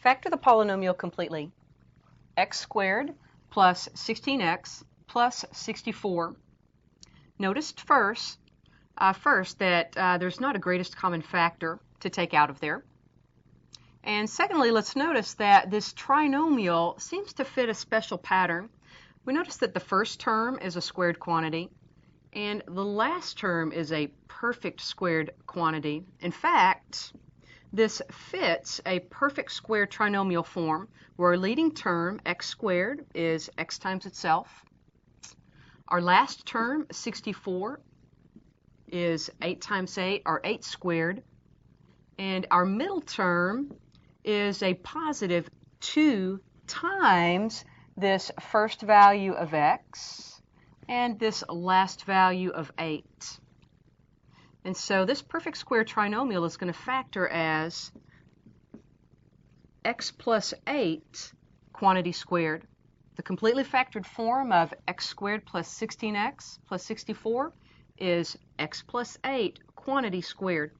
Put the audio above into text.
Factor the polynomial completely. X squared plus 16x plus 64. Notice first that there's not a greatest common factor to take out of there. And secondly, let's notice that this trinomial seems to fit a special pattern. We notice that the first term is a squared quantity, and the last term is a perfect squared quantity. In fact, this fits a perfect square trinomial form where our leading term, x squared, is x times itself. Our last term, 64, is 8 times 8, or 8 squared. And our middle term is a positive 2 times this first value of x and this last value of 8. And so this perfect square trinomial is going to factor as x plus 8 quantity squared. The completely factored form of x squared plus 16x plus 64 is x plus 8 quantity squared.